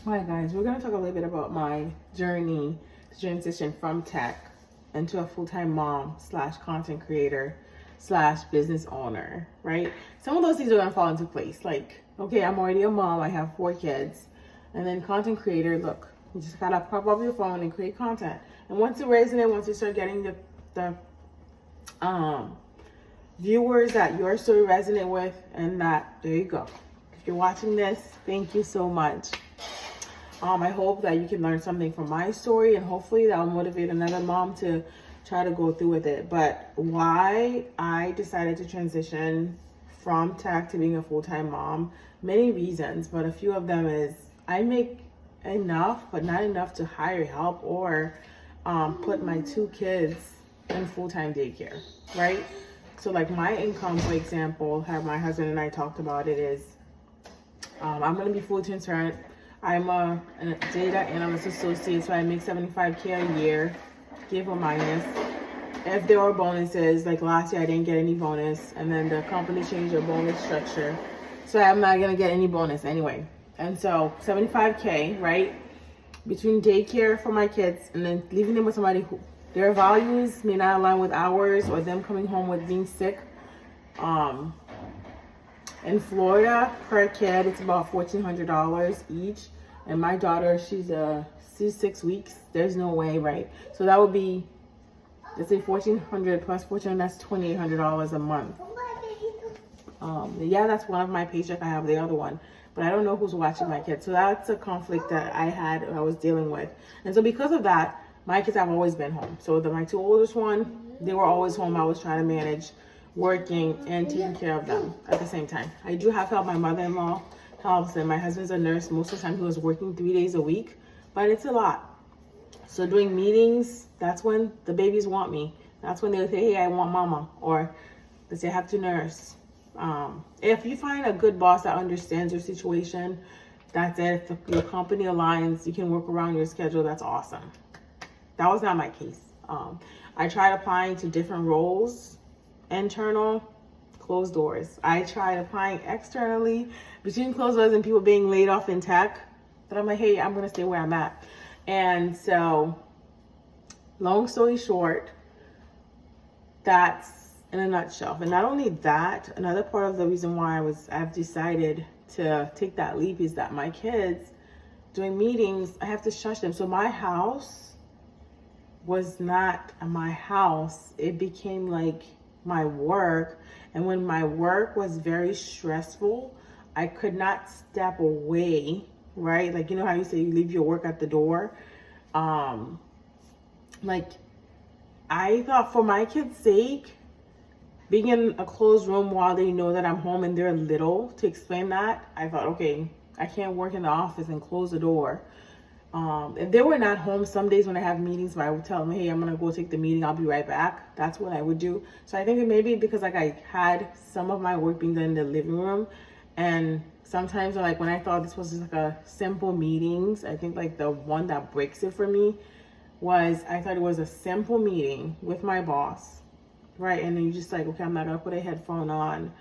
All right, guys, we're going to talk a little bit about my journey to transition from tech into a full-time mom slash content creator slash business owner, right? Some of those things are going to fall into place. Like, okay, I'm already a mom. I have 4 kids. And then content creator, look, you just got to pop up your phone and create content. And once it resonates, once you start getting the viewers that your story resonate with, and that, there you go. If you're watching this, thank you so much. I hope that you can learn something from my story, and hopefully that will motivate another mom to try to go through with it. But why I decided to transition from tech to being a full-time mom, many reasons, but a few of them is I make enough, but not enough to hire help or put my 2 kids in full-time daycare, right? So like my income, for example, how my husband and I talked about it is, I'm going to be full transparent. I'm a data analyst associate, so I make $75K a year, give or minus. If there are bonuses, like last year I didn't get any bonus, and then the company changed their bonus structure, so I'm not gonna get any bonus anyway. And so 75K, right? Between daycare for my kids and then leaving them with somebody who their values may not align with ours, or them coming home with being sick. In Florida, per kid, it's about $1,400 each. And my daughter, she's 6 weeks. There's no way, right? So that would be, let's say $1,400 plus 14, that's $2,800 a month. Yeah, that's one of my paycheck. I have the other one, but I don't know who's watching my kids. So that's a conflict that I was dealing with. And so because of that, my kids have always been home. So my 2 oldest one, they were always home. I was trying to manage working and taking care of them at the same time. I do have help. My mother-in-law helps, and my husband's a nurse. Most of the time he was working 3 days a week, but it's a lot. So during meetings, that's when the babies want me. That's when they'll say, hey, I want mama, or they say I have to nurse. If you find a good boss that understands your situation, that's it. If your company aligns, you can work around your schedule. That's awesome. That was not my case. I tried applying to different roles. Internal, closed doors. I tried applying externally, between closed doors and people being laid off in tech. But I'm like, hey, I'm going to stay where I'm at. And so, long story short, that's in a nutshell. And not only that, another part of the reason why I've decided to take that leap is that my kids, during meetings, I have to shush them. So my house was not my house. It became like my work. And when my work was very stressful, I could not step away, right? Like, you know how you say you leave your work at the door? Like, I thought for my kids' sake, being in a closed room while they know that I'm home and they're little, to explain that, I thought, okay, I can't work in the office and close the door. If they were not home, some days when I have meetings, I would tell them, hey, I'm going to go take the meeting. I'll be right back. That's what I would do. So I think it may be because like I had some of my work being done in the living room. And sometimes like when I thought this was just like a simple meetings, I think like the one that breaks it for me was I thought it was a simple meeting with my boss, right? And then you just like, okay, I'm not going to put a headphone on.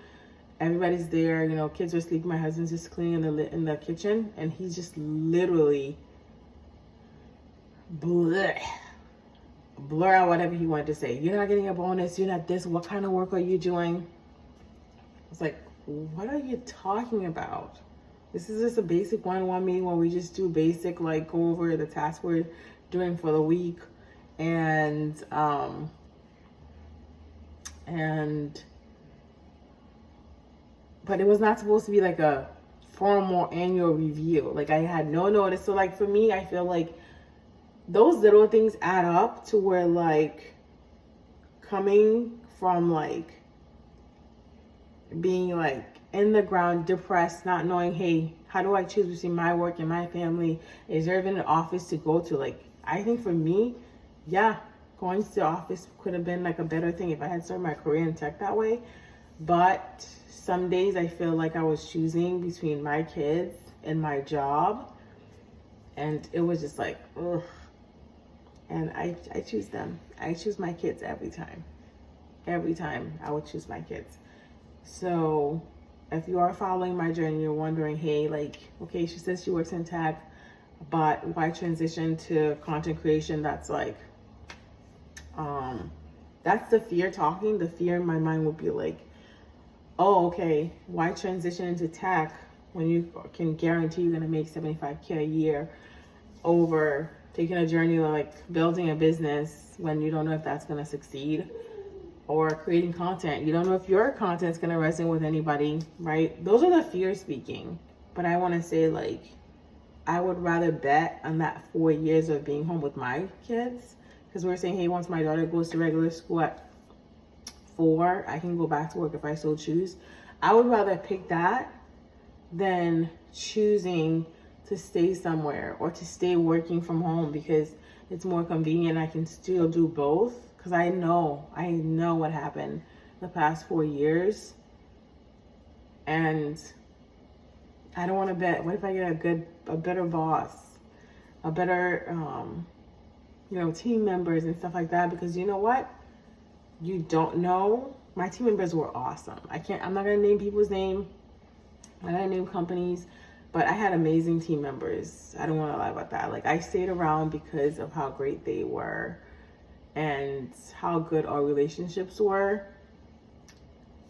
Everybody's there, you know, kids are sleeping. My husband's just cleaning in the kitchen, and he's just literally blur out whatever he wanted to say. You're not getting a bonus. You're not this. What kind of work are you doing? It's like, what are you talking about? This is just a basic one-on-one meeting where we just do basic, like go over the task we're doing for the week. But it was not supposed to be like a formal annual review. Like I had no notice. So like for me, I feel like those little things add up to where like coming from like being like in the ground, depressed, not knowing, hey, how do I choose between my work and my family? Is there even an office to go to? Like, I think for me, yeah, going to the office could have been like a better thing if I had started my career in tech that way. But some days I feel like I was choosing between my kids and my job. And it was just like, ugh. And I choose them. I choose my kids every time. Every time I would choose my kids. So if you are following my journey, you're wondering, hey, like, okay, she says she works in tech. but why transition to content creation? That's like, that's the fear talking. The fear in my mind would be like, oh, okay, why transition into tech when you can guarantee you're gonna make 75K a year over taking a journey like building a business when you don't know if that's gonna succeed, or creating content. You don't know if your content's gonna resonate with anybody, right? Those are the fears speaking. But I wanna say, like, I would rather bet on that 4 years of being home with my kids, because we're saying, hey, once my daughter goes to regular school at 4, I can go back to work if I so choose. I would rather pick that than choosing to stay somewhere or to stay working from home because it's more convenient. I can still do both, because I know what happened the past 4 years, and I don't want to bet. What if I get a better boss, a better team members and stuff like that? Because you know what, you don't know. My team members were awesome. I'm not gonna name people's name. I'm not gonna name companies, but I had amazing team members. I don't want to lie about that. Like, I stayed around because of how great they were and how good our relationships were.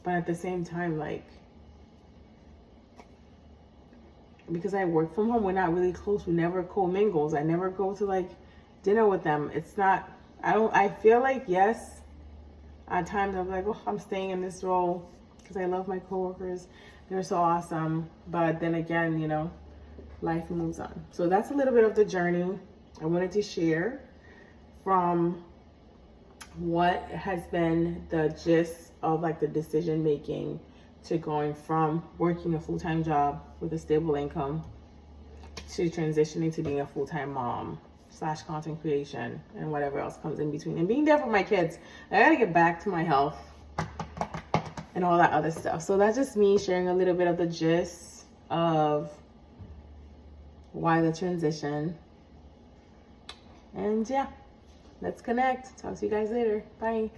But at the same time, like, because I work from home, we're not really close. We never co-mingles. I never go to like dinner with them. It's not, I feel like, yes, at times I'm like, oh, I'm staying in this role because I love my coworkers. They're so awesome. But then again, life moves on. So that's a little bit of the journey I wanted to share from what has been the gist of like the decision making to going from working a full-time job with a stable income to transitioning to being a full-time mom / content creation and whatever else comes in between, and being there for my kids. I gotta get back to my health and all that other stuff. So that's just me sharing a little bit of the gist of why the transition. And yeah, let's connect. Talk to you guys later. Bye.